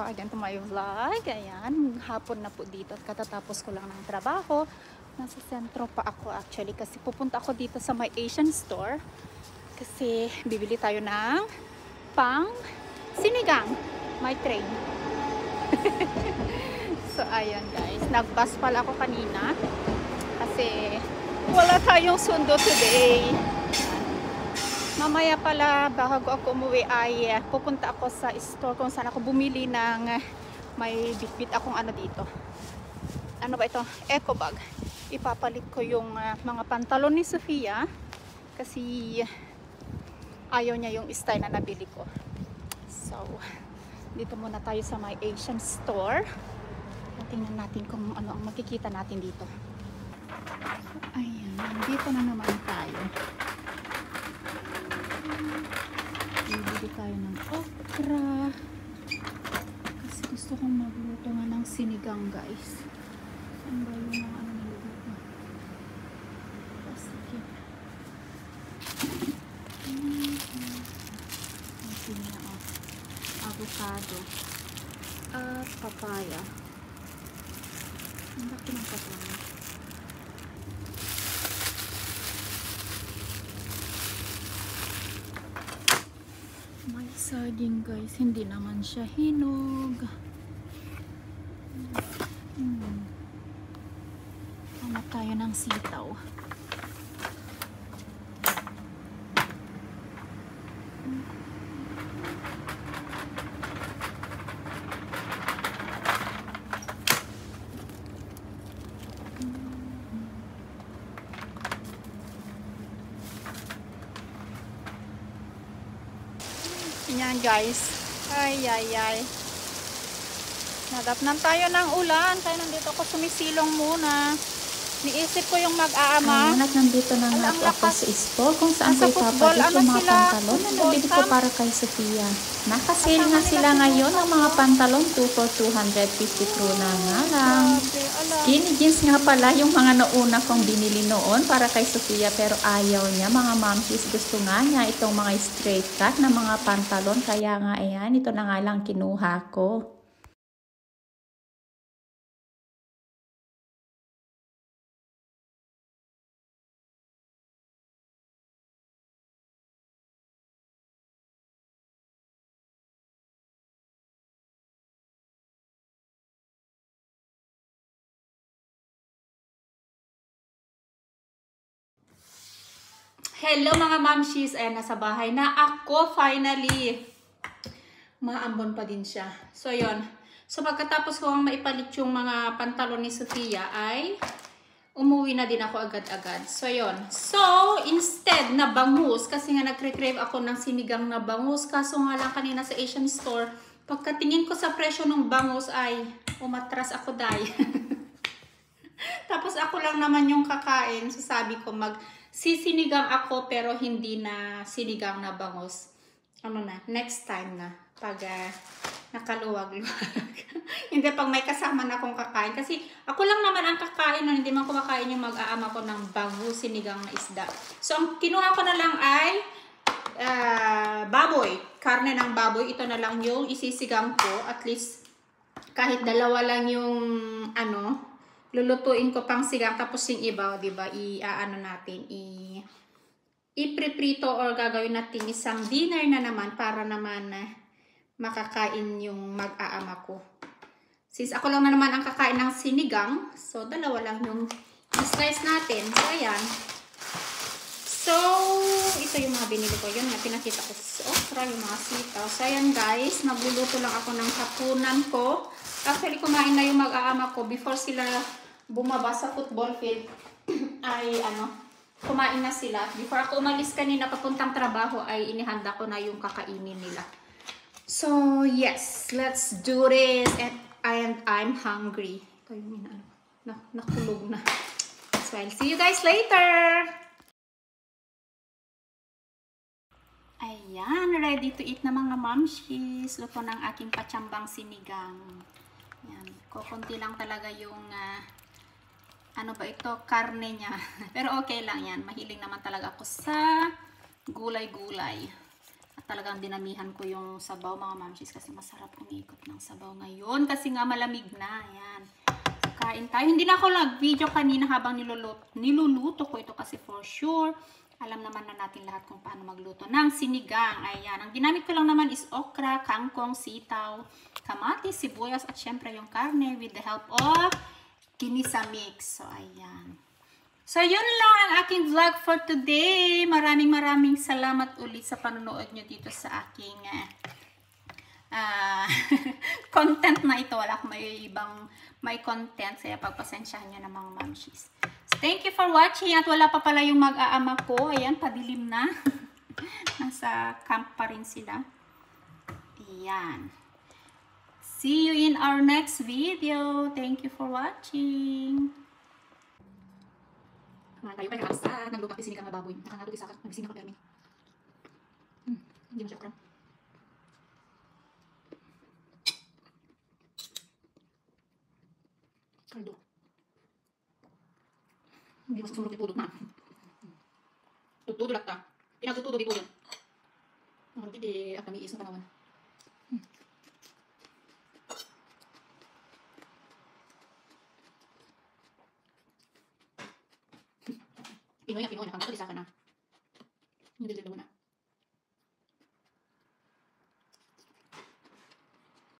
again to my vlog. Ayan, hapon na po dito at katatapos ko lang ng trabaho. Nasa sentro pa ako actually kasi pupunta ako dito sa my Asian store kasi bibili tayo ng pang sinigang, my train. So ayan guys, nagbus pala ako kanina kasi wala tayong sundo today. Mamaya pala bago ako umuwi ay pupunta ako sa store kung saan ako bumili ng may bitbit akong ano dito. Ano ba ito? Eco bag. Ipapalit ko yung mga pantalon ni Sofia kasi ayaw niya yung style na nabili ko. So, dito muna tayo sa my Asian store. Tingnan natin kung ano ang makikita natin dito. So, ayan. Dito na naman tayo. Bibili tayo ng okra kasi gusto kong magluto nga ng sinigang guys. Saan ba yung mga ano niluluto? Sige. Avocado at papaya. Ang laki ng papaya. May saging guys, hindi naman siya hinog. Hanap tayo ng sitaw. Yan guys. Ay. Nadapnan tayo ng ulan. Kaya nandito ako sumisilong muna. Niisip ko yung mag-aama. At nandito na nga po ako sa store kung saan ko ipapalit yung mga pantalon na nabili ko para kay Sofia. Nakasale nga sila ngayon ang mga pantalon 2 for 250 krona nga lang. Skinny jeans nga pala yung mga nauna kong binili noon para kay Sofia pero ayaw niya mga momsies. Gusto nga niya itong mga straight cut na mga pantalon kaya nga ayan ito na nga lang kinuha ko. Hello mga mamshies! Ayan, nasa bahay na ako finally. Maambon pa din siya. So, yon. So, pagkatapos ko ang maipalit yung mga pantalon ni Sofia ay umuwi na din ako agad-agad. So, yon. So, instead na bangus, kasi nga nagre-crave ako ng sinigang na bangus, kaso nga lang kanina sa Asian store, pagkatingin ko sa presyo ng bangus ay umatras ako dahil. Tapos ako lang naman yung kakain. So, sabi ko sisinigang ako pero hindi na sinigang na bangus. Ano na, next time na. Pag nakaluwag-luwag. Hindi pag may kasama na akong kakain. Kasi ako lang naman ang kakain nun. Hindi man kumakain yung mag-aama ko ng bangus, sinigang na isda. So, ang kinuha ko na lang ay baboy. Karne ng baboy. Ito na lang yung isisigang ko. At least kahit dalawa lang yung lulutuin ko pang sigang tapos yung iba, 'di ba? Ipreprito or gagawin natin isang dinner na naman para naman makakain yung mag-aama ko. Since ako lang na naman ang kakain ng sinigang, so dalawa lang yung slice natin. So ayan. So ito yung mga binili ko. Yun nga pinakita ko sa okra, yung mga sitaw. So ayan guys, magluluto lang ako ng hapunan ko. Actually kumain na yung mag-aama ko before sila bumaba sa football field ay kumain na sila. Before ako umalis kanina papuntang trabaho ay inihanda ko na yung kakainin nila. So yes, let's do this and I'm hungry. Ito yung nakulog na. So I'll see you guys later. Ayan, ready to eat na mga mamshies. Luto ng aking patsambang sinigang. Yan, kukunti lang talaga yung karne niya. Pero okay lang yan. Mahilig naman talaga ako sa gulay-gulay. At talagang dinamihan ko yung sabaw mga mamsis kasi masarap umikot ng sabaw ngayon kasi nga malamig na. Ayan. Kain tayo. Hindi na ako nag-video kanina habang niluluto ko ito kasi for sure alam naman na natin lahat kung paano magluto ng sinigang. Ayan. Ang ginamit ko lang naman is okra, kangkong, sitaw, kamatis, sibuyas at syempre yung karne with the help of ginisa mix. So ayan. So, yun lang ang aking vlog for today. Maraming salamat ulit sa panonood nyo dito sa aking content na ito. Wala akong may content. Kaya pagpasensyahan nyo na mga mamshis. So, thank you for watching. At wala pa pala yung mag-aama ko. Ayan, padilim na. Nasa camp pa rin sila. Ayan. See you in our next video. Thank you for watching. Tayo pa sa naglupak yung sinigang na baboy. Nakangalo din sa akin. Nagising ako permin. Hindi mo siya okra. Kaldo. Hindi mo susunod itudot na. Tutudot lang ta. Pinagtutudot ito yun. Ang hindi at namiis na panawan. Pinoy, nakangalo din sa akin na. Hindi din